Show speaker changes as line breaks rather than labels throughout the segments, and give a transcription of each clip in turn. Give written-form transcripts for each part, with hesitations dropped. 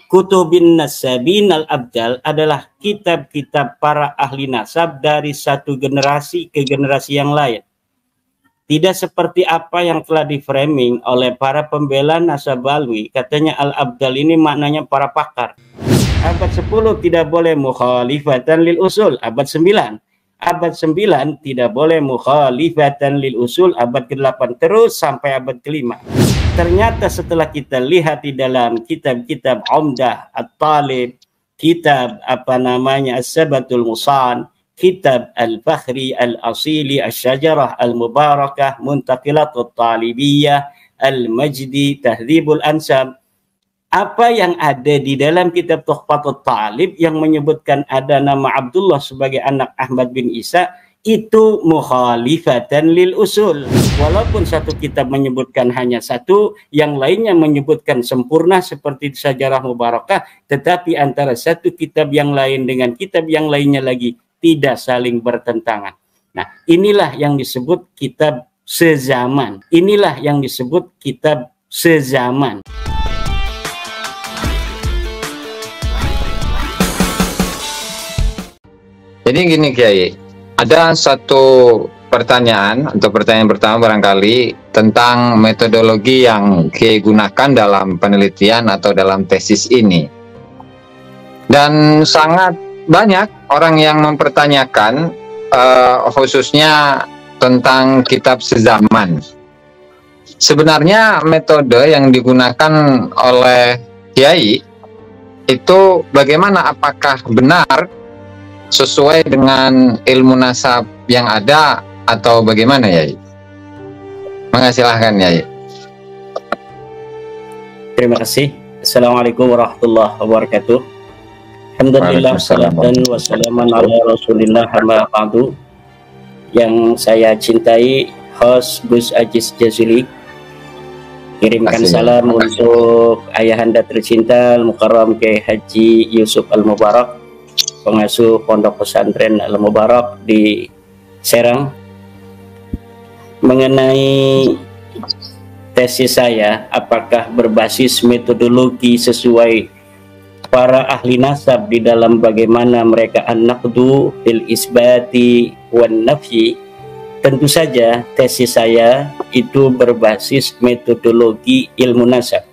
Kutubin nasabin al-abdal adalah kitab-kitab para ahli nasab dari satu generasi ke generasi yang lain. Tidak seperti apa yang telah di-framing oleh para pembela nasab alwi, katanya al-abdal ini maknanya para pakar. Abad 10 tidak boleh mukhalifatan lil usul, abad 9. Abad 9 tidak boleh mukhalifatan lil usul, abad ke-8 terus sampai abad ke-5. Ternyata setelah kita lihat di dalam kitab-kitab Umdah At-Talib, kitab As-Sabatul Musan, kitab Al-Fakhri Al-Asili Asy-Syajarah Al-Mubarakah, Muntaqilatut Talibiyah, Al-Majdi, Tahdzibul Ansab, apa yang ada di dalam kitab Tuhfatut Talib yang menyebutkan ada nama Abdullah sebagai anak Ahmad bin Isa, itu mukhalifatan lil usul. Walaupun satu kitab menyebutkan hanya satu, yang lainnya menyebutkan sempurna seperti Syajarah Mubarakah, tetapi antara satu kitab yang lain dengan kitab yang lainnya lagi tidak saling bertentangan. Nah, inilah yang disebut kitab sezaman. Inilah yang disebut kitab sezaman.
Jadi gini Kiai, ada satu pertanyaan, untuk pertanyaan pertama barangkali tentang metodologi yang Kiai gunakan dalam penelitian atau dalam tesis ini. Dan sangat banyak orang yang mempertanyakan khususnya tentang kitab sezaman. Sebenarnya metode yang digunakan oleh Kiai itu bagaimana, apakah benar sesuai dengan ilmu nasab yang ada atau bagaimana Yai? Silahkan Yai.
Terima kasih. Assalamualaikum warahmatullahi wabarakatuh. Alhamdulillah salatan wassalaman ala rasulillah amma ba'du. Yang saya cintai host Gus Aziz Jazuli, kirimkan salam untuk ayahanda tercinta Al-Mukarram Kiai Haji Yusuf Al-Mubarak, pengasuh Pondok Pesantren Al-Mubarak di Serang. Mengenai tesis saya, apakah berbasis metodologi sesuai para ahli nasab di dalam bagaimana mereka an-naqdu fil isbati wan nafyi, tentu saja tesis saya itu berbasis metodologi ilmu nasab.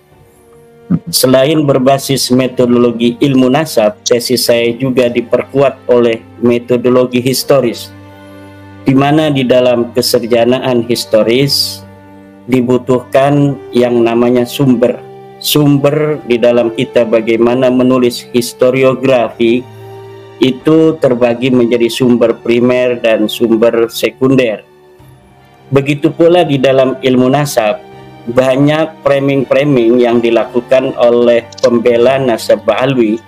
Selain berbasis metodologi ilmu nasab, tesis saya juga diperkuat oleh metodologi historis, di mana di dalam kesarjanaan historis dibutuhkan yang namanya sumber. Sumber di dalam kita bagaimana menulis historiografi itu terbagi menjadi sumber primer dan sumber sekunder. Begitu pula di dalam ilmu nasab, banyak framing-framing yang dilakukan oleh pembela nasab alwi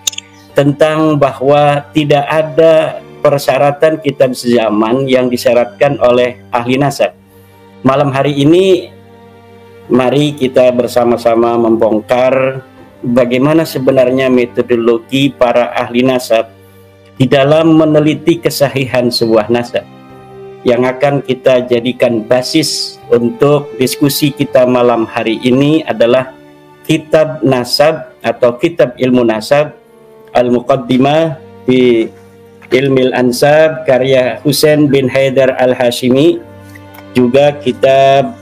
tentang bahwa tidak ada persyaratan kitab sezaman yang disyaratkan oleh ahli nasab. Malam hari ini mari kita bersama-sama membongkar bagaimana sebenarnya metodologi para ahli nasab di dalam meneliti kesahihan sebuah nasab, yang akan kita jadikan basis untuk diskusi kita malam hari ini adalah kitab nasab atau kitab ilmu nasab Al-Muqaddimah fi Ilmil Ansab karya Husain bin Haidar Al-Hashimi, juga kitab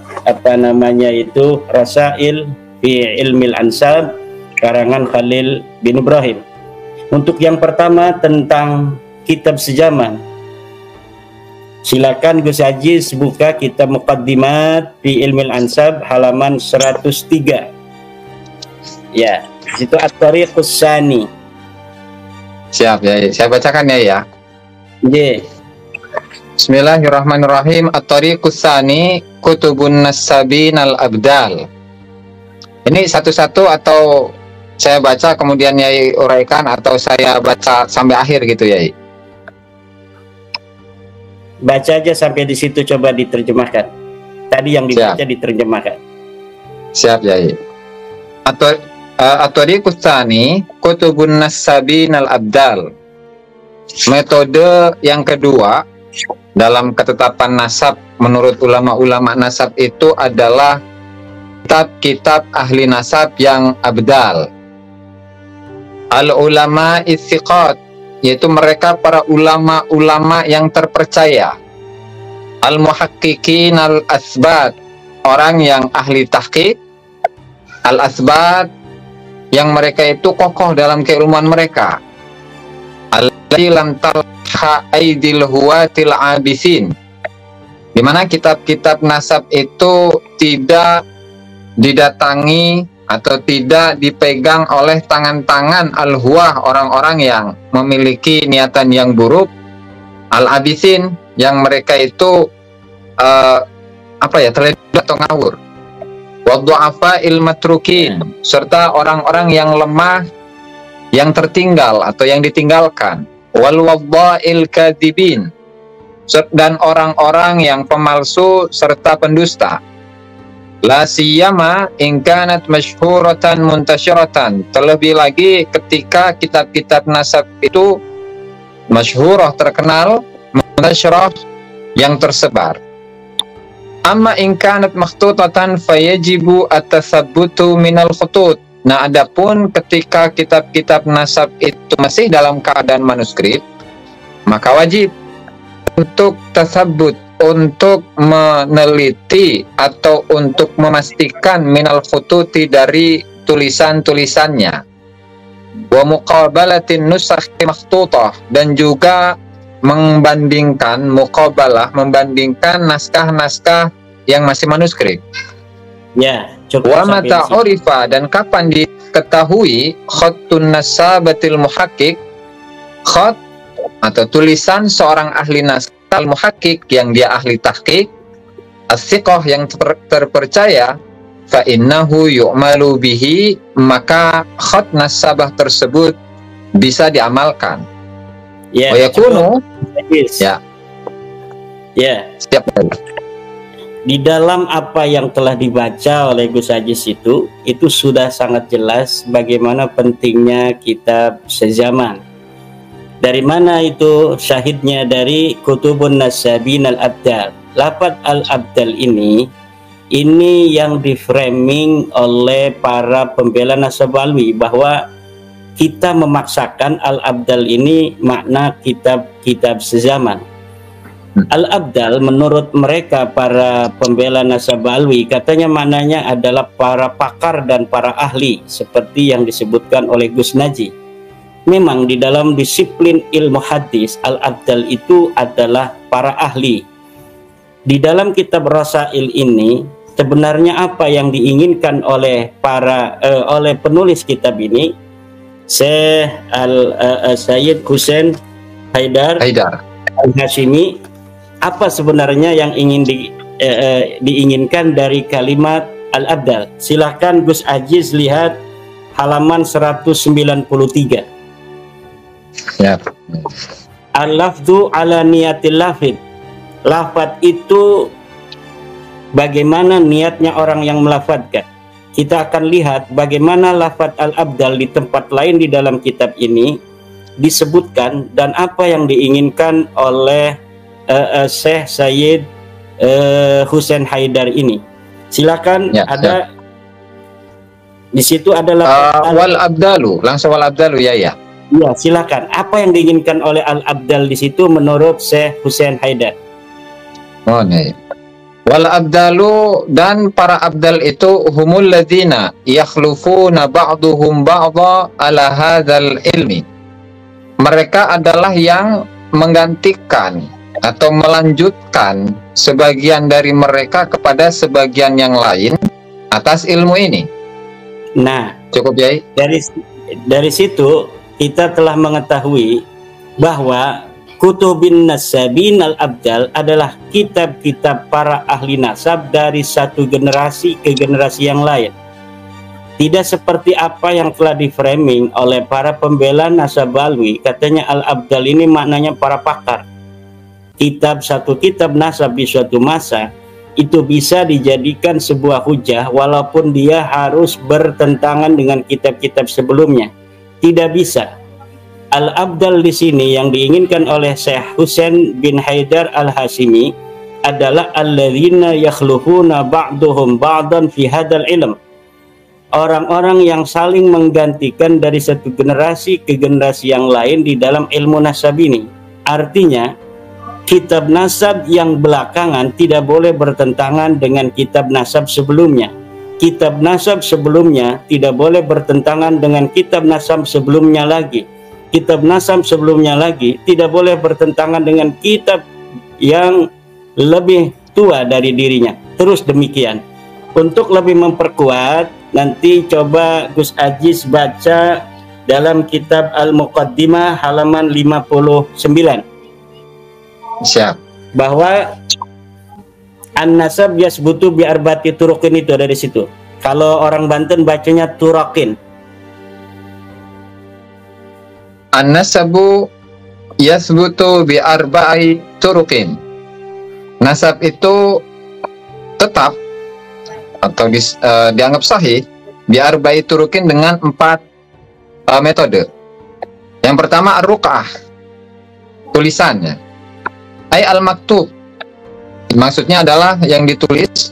Rasail fi Ilmil Ansab karangan Khalil bin Ibrahim. Untuk yang pertama tentang kitab sezaman, silakan Gus Aziz buka kitab Muqaddimat fi Ilmil Ansab halaman 103. Ya, itu At-Tariqus Tsani.
Siap ya, saya bacakan ya.
Yeah.
Bismillahirrahmanirrahim. At-Tariqus Tsani Kutubun Nasabin al-Abdal. Ini satu-satu atau saya baca kemudian Yai uraikan, atau saya baca sampai akhir gitu Yai?
Baca aja sampai di situ, coba diterjemahkan. Tadi yang dibaca diterjemahkan.
Siap Yai. At-Tariqus Tsani Kutubun Nasabin al-Abdal. Metode yang kedua dalam ketetapan nasab menurut ulama-ulama nasab itu adalah kitab-kitab ahli nasab yang abdal. al-ulama istiqat, yaitu mereka para ulama-ulama yang terpercaya. Al-muhaqqiqin al-asbat, orang yang ahli tahqiq. Al-asbat, yang mereka itu kokoh dalam keilmuan mereka. Alladzi lam talha aidil huwatil abisin, di mana kitab-kitab nasab itu tidak didatangi atau tidak dipegang oleh tangan-tangan al-huwah, orang-orang yang memiliki niatan yang buruk, al-abisin, yang mereka itu terlibat atau ngawur, waddu'afa il-matrukin, serta orang-orang yang lemah, yang tertinggal atau yang ditinggalkan, wal wadda'il kadibin, dan orang-orang yang pemalsu serta pendusta. La siyama in kanat masyhuratan muntasyiratan, terlebih lagi ketika kitab-kitab nasab itu masyhurah, terkenal, muntasyirah, yang tersebar. Amma in kanat makhtutatan fayajibu at-tathabbutu minal khutut. Nah, adapun ketika kitab-kitab nasab itu masih dalam keadaan manuskrip, maka wajib untuk tasabbut, untuk meneliti atau untuk memastikan minal khututi, dari tulisan-tulisannya, wa muqabalatin nusakh makhtutah, dan juga membandingkan, muqabalah, membandingkan naskah-naskah yang masih manuskrip.
Ya, cukup.
Wa mata urifa, dan kapan diketahui khattun nasabatil muhaqqiq, khat atau tulisan seorang ahli naskah al-muhaqqiq, yang dia ahli tahqiq, as-siqah, yang terpercaya, fa innahu yu'malu bihi, maka khat nasabah tersebut bisa diamalkan.
Ya,
wa yakunu, siap.
Di dalam apa yang telah dibaca oleh Gus Ajis itu sudah sangat jelas bagaimana pentingnya kitab sezaman. Dari mana itu syahidnya? Dari Kutubun Nasabin al-Abdal. Lafaz al-Abdal ini yang diframing oleh para pembela nasab alwi, bahwa kita memaksakan al-Abdal ini makna kitab-kitab sezaman. Al-Abdal menurut mereka para pembela nasab alwi, katanya maknanya adalah para pakar dan para ahli, seperti yang disebutkan oleh Gus Naji. Memang di dalam disiplin ilmu hadis, al-Abdal itu adalah para ahli. Di dalam kitab Rasail ini sebenarnya apa yang diinginkan oleh oleh penulis kitab ini, Sayyid Husain Haidar Al-Hashimi, apa sebenarnya yang ingin diinginkan dari kalimat al-Abdal? Silahkan Gus Ajiz lihat halaman 193.
Ya.
Al-lafdhu ala niyatil lafid. Lafad itu bagaimana niatnya orang yang melafadkan. Kita akan lihat bagaimana lafad al-Abdal di tempat lain di dalam kitab ini disebutkan, dan apa yang diinginkan oleh Syekh Sayyid Husain Haidar ini. Silakan, ada di situ adalah
wal abdalu, langsung wal abdalu, ya.
Ya, silakan. Apa yang diinginkan oleh al-Abdal di situ menurut Syekh Husain Haidar?
Oh, nih. Wal abdalu, dan para abdal itu humul ladzina yakhlufuna ba'duhum ba'dha ala hadzal ilmi. Mereka adalah yang menggantikan atau melanjutkan sebagian dari mereka kepada sebagian yang lain atas ilmu ini.
Nah,
cukup ya.
Dari situ kita telah mengetahui bahwa Kutubin Nasabin al-Abdal adalah kitab-kitab para ahli nasab dari satu generasi ke generasi yang lain. Tidak seperti apa yang telah diframing oleh para pembela nasab alwi, katanya al-Abdal ini maknanya para pakar. Satu kitab nasab di suatu masa itu bisa dijadikan sebuah hujah walaupun dia harus bertentangan dengan kitab-kitab sebelumnya. Tidak bisa. Al-Abdal di sini yang diinginkan oleh Syekh Husain bin Haidar Al-Hashimi adalah alladzina yakhlufuna ba'duhum ba'dan fi hadzal ilm. orang-orang yang saling menggantikan dari satu generasi ke generasi yang lain di dalam ilmu nasab ini. Artinya, kitab nasab yang belakangan tidak boleh bertentangan dengan kitab nasab sebelumnya. Kitab nasab sebelumnya tidak boleh bertentangan dengan kitab nasab sebelumnya lagi. Kitab nasab sebelumnya lagi tidak boleh bertentangan dengan kitab yang lebih tua dari dirinya. Terus demikian. Untuk lebih memperkuat, nanti coba Gus Aziz baca dalam kitab Al-Muqaddimah halaman 59.
Siap.
Bahwa an-nasab yasbutu bi arba'ati turuqin, itu dari situ. Kalau orang Banten bacanya turakin.
An-nasabu yasbutu bi arba'i turuqin. Nasab itu tetap atau dianggap sahih bi arba'i turuqin dengan 4 metode. Yang pertama ar-ruq'ah, tulisannya. Ai al-maktub, maksudnya adalah yang ditulis.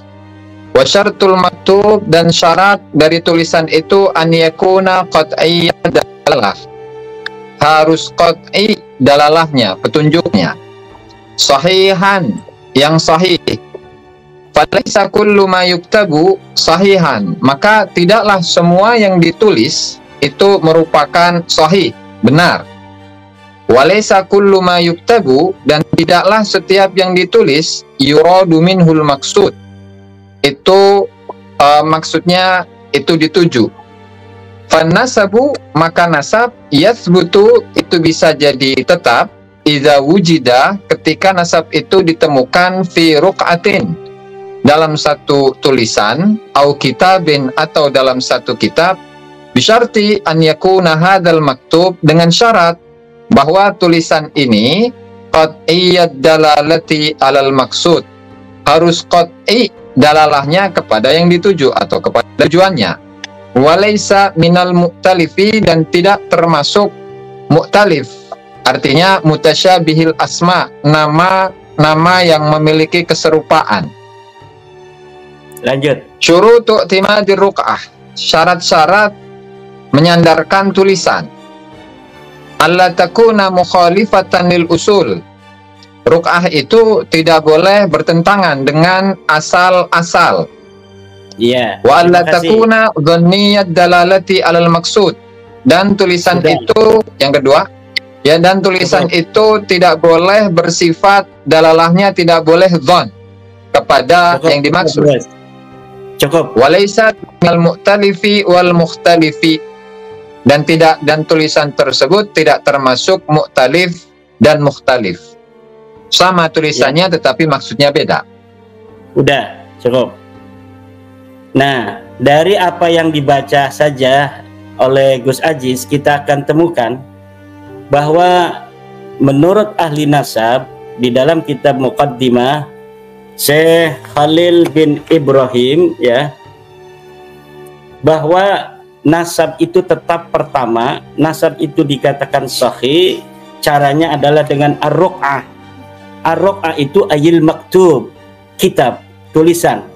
Wa syartul maktub, dan syarat dari tulisan itu an yakuna qat'iyyan dalalah, harus qat'i dalalahnya, petunjuknya. Sahihan, yang sahih. Falaisa kullu ma yuktabu sahihan, maka tidaklah semua yang ditulis itu merupakan sahih, benar. Walaysa kullu ma yuktabu, dan tidaklah setiap yang ditulis yuradu minhul maksud, itu maksudnya itu dituju. Fannasabu, maka nasab, yathbutu, itu bisa jadi tetap, idza wujida, ketika nasab itu ditemukan fi ruq'atin, dalam satu tulisan, au kitabin, atau dalam satu kitab, bisyarti an yakuna hadzal maktub, dengan syarat bahwa tulisan ini qat'iyyad dalalati alal maksud, harus qat'i dalalahnya kepada yang dituju atau kepada tujuannya. Walaysa minal mu'talifi, dan tidak termasuk mu'talif, artinya mutasyabihil asma, nama yang memiliki keserupaan.
Lanjut.
Syurutu i'timadir ruq'ah, syarat-syarat menyandarkan tulisan. Alla takuna mukhalifatan lil usul, ruq'ah itu tidak boleh bertentangan dengan asal-asal.
Iya.
Wa alla takuna dhanniyad dalalati alal maksud, dan tulisan itu yang kedua, ya, dan tulisan itu tidak boleh bersifat dalalahnya, tidak boleh dhon kepada yang dimaksud.
Cukup.
Walaysa minal mu'talifi wal mukhtalifi, dan tulisan tersebut tidak termasuk mu'talif dan mukhtalif. Sama tulisannya, ya, tetapi maksudnya beda.
Udah, cukup. Nah, dari apa yang dibaca saja oleh Gus Aziz, kita akan temukan bahwa menurut ahli nasab di dalam kitab Muqaddimah Syekh Khalil bin Ibrahim, ya, bahwa nasab itu tetap pertama, nasab itu dikatakan sahih, caranya adalah dengan ar-ruq'ah. Ar-ruq'ah itu ayil maktub, kitab, tulisan.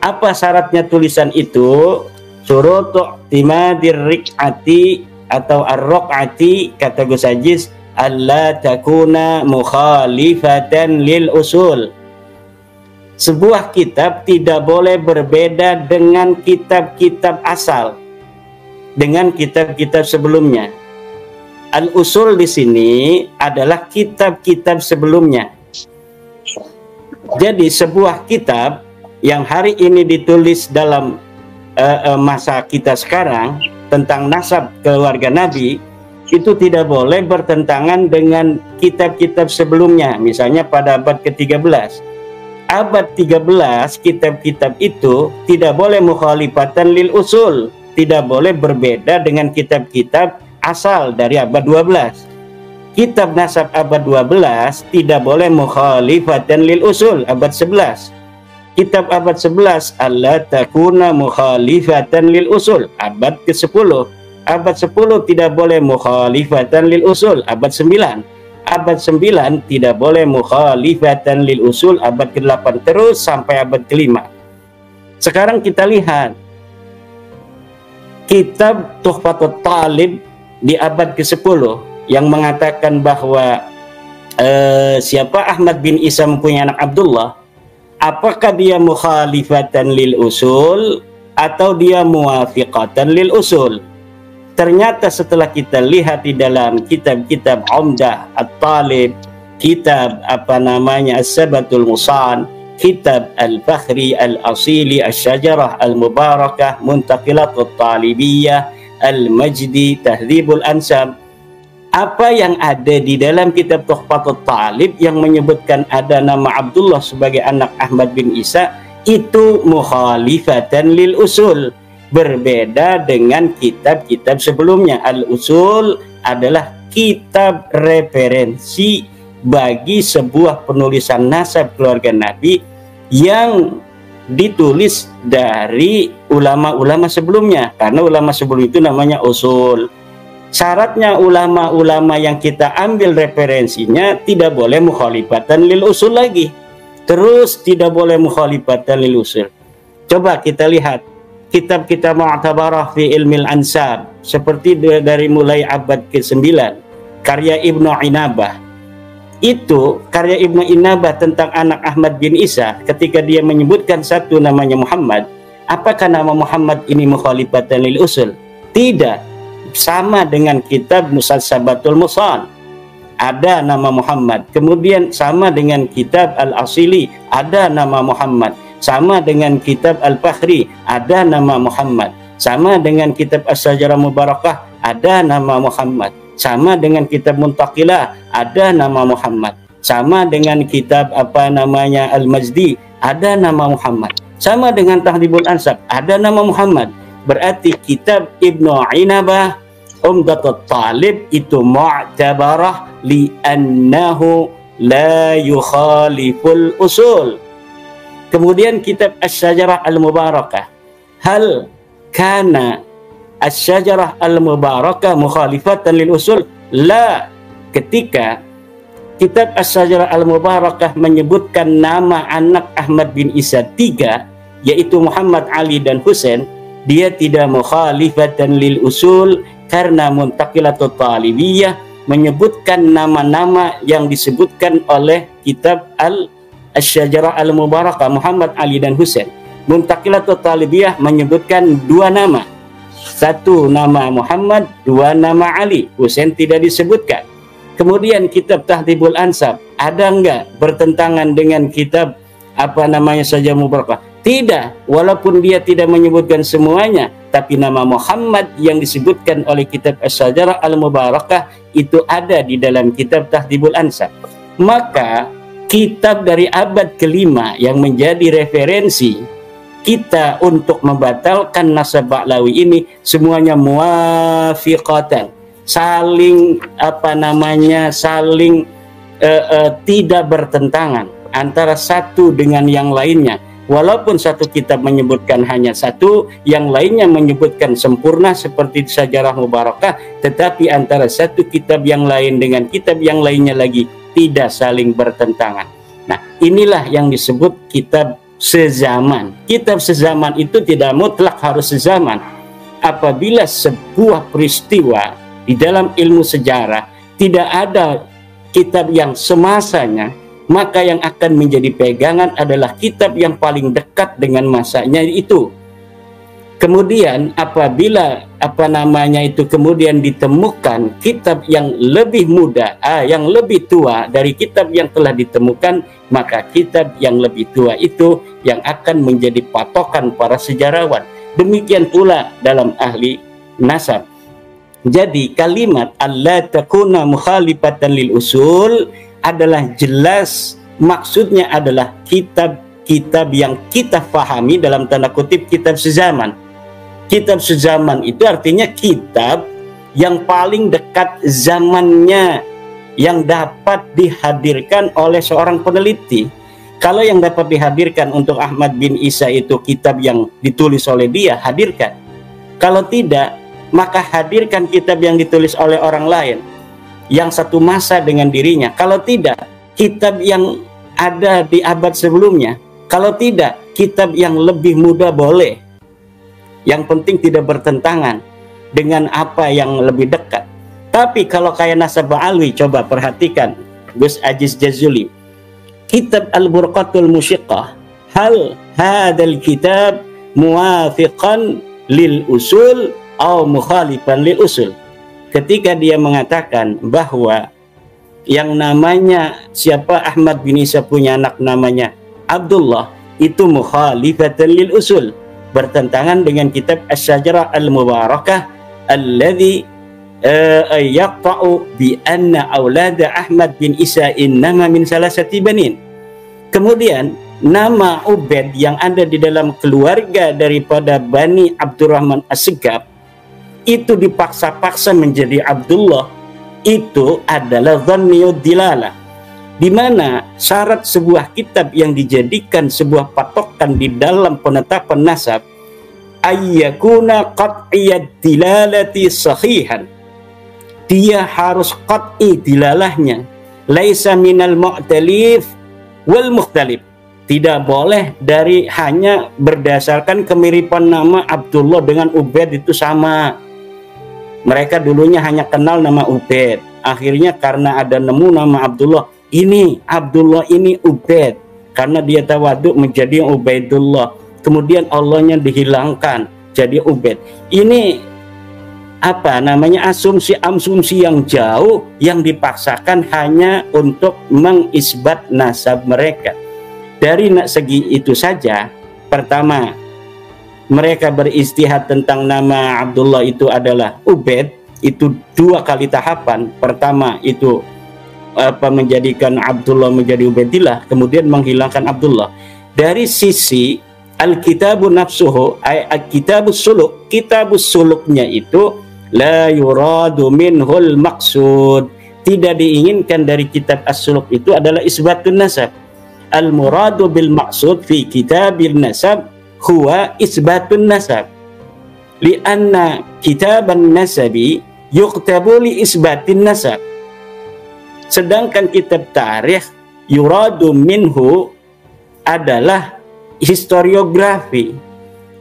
Apa syaratnya tulisan itu? Syurutu i'timadir riq'ati atau ar-ruq'ati, kata Gus Aziz, alla takuna mukhalifatan lil usul. Sebuah kitab tidak boleh berbeda dengan kitab-kitab asal, dengan kitab-kitab sebelumnya. Al-usul di sini adalah kitab-kitab sebelumnya. Jadi sebuah kitab yang hari ini ditulis dalam masa kita sekarang tentang nasab keluarga Nabi, itu tidak boleh bertentangan dengan kitab-kitab sebelumnya. Misalnya pada abad ke-13. Abad 13, kitab-kitab itu tidak boleh mukhalifatan lil usul, tidak boleh berbeda dengan kitab-kitab asal dari abad 12. Kitab nasab abad 12 tidak boleh mukhalifatan lil usul abad 11. Kitab abad 11 alla takuna mukhalifatan lil usul abad ke-10. Abad 10 tidak boleh mukhalifatan lil usul abad 9. Abad 9 tidak boleh mukhalifatan lil usul abad ke-8, terus sampai abad ke-5. Sekarang kita lihat kitab Tuhfatut Talib di abad ke-10 yang mengatakan bahwa siapa Ahmad bin Isa mempunyai anak Abdullah, apakah dia mukhalifatan lil usul atau dia muwafiqatan lil usul? Ternyata setelah kita lihat di dalam kitab-kitab Umdah At-Talib, kitab As-Sabatul Musan, kitab Al-Fakhri Al-Asili Asy-Syajarah Al-Mubarakah, Muntaqilatut Talibiyah, Al-Majdi, Tahdzibul Ansab, apa yang ada di dalam kitab Tuhfatut Talib yang menyebutkan ada nama Abdullah sebagai anak Ahmad bin Isa, itu mukhalifatan lil usul, berbeda dengan kitab-kitab sebelumnya. Al-Usul adalah kitab referensi bagi sebuah penulisan nasab keluarga Nabi yang ditulis dari ulama-ulama sebelumnya, karena ulama sebelum itu namanya usul. Syaratnya ulama-ulama yang kita ambil referensinya tidak boleh mukhalifatan lil usul lagi, terus tidak boleh mukhalifatan lil usul. Coba kita lihat kitab-kitab mu'tabarah fi ilmil ansab, seperti dari mulai abad ke-9 karya Ibnu Inabah. Itu karya Ibnu Inabah tentang anak Ahmad bin Isa, ketika dia menyebutkan satu namanya Muhammad, apakah nama Muhammad ini mukhalifatan lil usul? Tidak. Sama dengan kitab Musalsabatul Musan, ada nama Muhammad. Kemudian sama dengan kitab Al-Asili, ada nama Muhammad. Sama dengan kitab Al-Fakhri, ada nama Muhammad. Sama dengan kitab As-Syajarah Mubarakah, ada nama Muhammad. Sama dengan kitab Muntaqilah, ada nama Muhammad. Sama dengan kitab Al-Majdi, ada nama Muhammad. Sama dengan Tahdzibul Ansab, ada nama Muhammad. Berarti kitab Ibnu Inabah Umdatut Talib itu mu'tabarah li'annahu la yukhaliful usul. Kemudian kitab Asy-Syajarah Al-Mubarakah, hal kana Asy-Syajarah Al-Mubarakah mukhalifatan lil usul? La. Ketika kitab Asy-Syajarah Al-Mubarakah menyebutkan nama anak Ahmad bin Isa 3, yaitu Muhammad, Ali, dan Husain, dia tidak mukhalifatan lil usul, karena Muntaqilatut Talibiyah menyebutkan nama-nama yang disebutkan oleh kitab Asy-Syajarah Al-Mubarakah, Muhammad, Ali, dan Husain. Muntaqilatut Talibiyah menyebutkan 2 nama, 1 nama Muhammad, 2 nama Ali, Husain tidak disebutkan. Kemudian kitab Tahdzibul Ansab, ada enggak bertentangan dengan kitab Asy-Syajarah Mubarakah? Tidak, walaupun dia tidak menyebutkan semuanya, tapi nama Muhammad yang disebutkan oleh kitab Asy-Syajarah Al-Mubarakah itu ada di dalam kitab Tahdzibul Ansab. Maka kitab dari abad ke-5 yang menjadi referensi kita untuk membatalkan nasab Ba'lawi ini semuanya muwafiqatan, saling tidak bertentangan antara satu dengan yang lainnya. Walaupun satu kitab menyebutkan hanya satu, yang lainnya menyebutkan sempurna seperti Syajarah Mubarakah, tetapi antara satu kitab yang lain dengan kitab yang lainnya lagi tidak saling bertentangan. Nah, inilah yang disebut kitab sezaman. Kitab sezaman itu tidak mutlak harus sezaman. Apabila sebuah peristiwa di dalam ilmu sejarah tidak ada kitab yang semasanya, maka yang akan menjadi pegangan adalah kitab yang paling dekat dengan masanya itu. Kemudian apabila kemudian ditemukan kitab yang lebih muda, yang lebih tua dari kitab yang telah ditemukan, maka kitab yang lebih tua itu yang akan menjadi patokan para sejarawan. Demikian pula dalam ahli nasab. Jadi kalimat alla takuna mukhalifatan lil usul adalah jelas maksudnya adalah kitab-kitab yang kita fahami dalam tanda kutip kitab sezaman. Kitab sezaman itu artinya kitab yang paling dekat zamannya, yang dapat dihadirkan oleh seorang peneliti. Kalau yang dapat dihadirkan untuk Ahmad bin Isa itu kitab yang ditulis oleh dia, hadirkan. Kalau tidak, maka hadirkan kitab yang ditulis oleh orang lain yang satu masa dengan dirinya. Kalau tidak, kitab yang ada di abad sebelumnya. Kalau tidak, kitab yang lebih muda boleh. Yang penting tidak bertentangan dengan apa yang lebih dekat. Tapi kalau kayak nasab alwi, coba perhatikan Gus Aziz Jazuli, kitab Al-Burqatul Musyiqqah, hal hadal kitab muwafiqan lil usul atau mukhalifan lil usul. Ketika dia mengatakan bahwa yang namanya siapa Ahmad bin Isa punya anak namanya Abdullah, itu mukhalifatan lil usul, bertentangan dengan kitab Asy-Syajarah Al-Mubarakah alladzi yaqta'u bi anna aulada Ahmad bin Isa innama min salasati banin. Kemudian nama Ubaid yang ada di dalam keluarga daripada Bani Abdurrahman As-Segaf itu dipaksa-paksa menjadi Abdullah, itu adalah dhanniyud dilalah, di mana syarat sebuah kitab yang dijadikan sebuah patokan di dalam penetapan nasab ayyakuna qat'iyad dilalati sahihan, dia harus qat'i dilalahnya, laisa minal mu'talif wal mukhtalif, tidak boleh dari hanya berdasarkan kemiripan nama Abdullah dengan Ubaid itu sama. Mereka dulunya hanya kenal nama Ubaid, akhirnya karena ada nemu nama Abdullah, ini Abdullah ini Ubaid, karena dia tawaduk menjadi Ubaidullah, kemudian Allahnya dihilangkan jadi Ubaid. Ini apa namanya, asumsi yang jauh yang dipaksakan hanya untuk mengisbat nasab mereka. Dari segi itu saja, pertama mereka beristihad tentang nama Abdullah itu adalah Ubaid, itu dua kali tahapan. Pertama itu menjadikan Abdullah menjadi Ubaidillah, kemudian menghilangkan Abdullah. Dari sisi Al-Kitabu nafsuhu, Al-Kitabus Suluk, Kitabus Suluknya itu la yuradu minhul maqsud, tidak diinginkan dari kitab As-Suluk itu adalah isbatun nasab. Al-muradu bil maqsud fi kitabil nasab huwa isbatun nasab, lianna kitaban nasabi yuktabu li isbatin nasab, sedangkan kitab tarikh yuradu minhu adalah historiografi.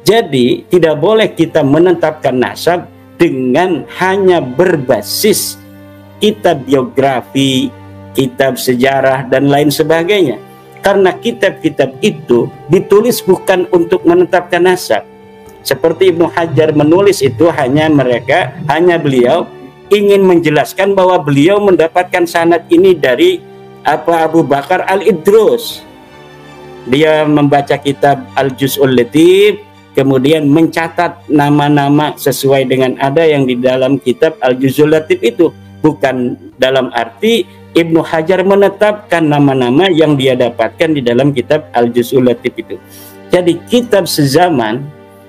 Jadi tidak boleh kita menetapkan nasab dengan hanya berbasis kitab biografi, kitab sejarah dan lain sebagainya, karena kitab-kitab itu ditulis bukan untuk menetapkan nasab. Seperti Ibnu Hajar menulis itu hanya beliau ingin menjelaskan bahwa beliau mendapatkan sanad ini dari Abu Bakar Al-Idrus. Dia membaca kitab Al-Juz'ul Latif, kemudian mencatat nama-nama sesuai dengan ada yang di dalam kitab Al-Juz'ul Latif itu, bukan dalam arti Ibnu Hajar menetapkan nama-nama yang dia dapatkan di dalam kitab Al-Juz'ul Latif itu. Jadi kitab sezaman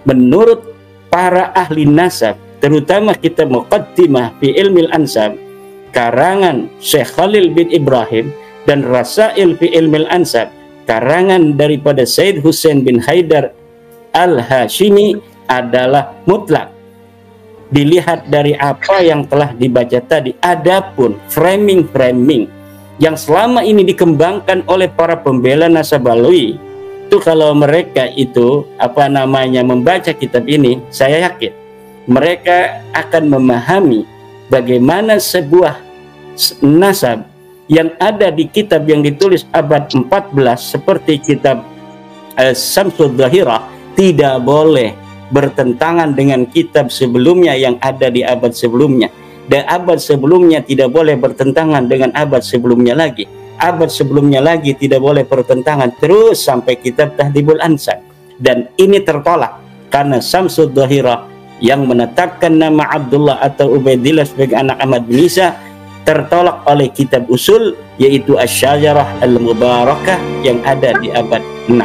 menurut para ahli nasab, terutama kitab Muqaddimah fi Ilmil Ansab karangan Syekh Khalil bin Ibrahim dan Rasail fi Ilmil Ansab karangan daripada Said Hussein bin Haidar Al-Hashimi adalah mutlak. Dilihat dari apa yang telah dibaca tadi. Adapun framing yang selama ini dikembangkan oleh para pembela nasab alwi, itu kalau mereka itu membaca kitab ini, saya yakin mereka akan memahami bagaimana sebuah nasab yang ada di kitab yang ditulis abad 14 seperti kitab Samsud Dhahirah tidak boleh bertentangan dengan kitab sebelumnya yang ada di abad sebelumnya, dan abad sebelumnya tidak boleh bertentangan dengan abad sebelumnya lagi, abad sebelumnya lagi tidak boleh bertentangan, terus sampai kitab Tahdhibul Ansab. Dan ini tertolak karena Samsud Dhahirah yang menetapkan nama Abdullah atau Ubaidillah sebagai anak Ahmad bin Isa tertolak oleh kitab usul, yaitu Asy-Syajarah Al-Mubarakah yang ada di abad 6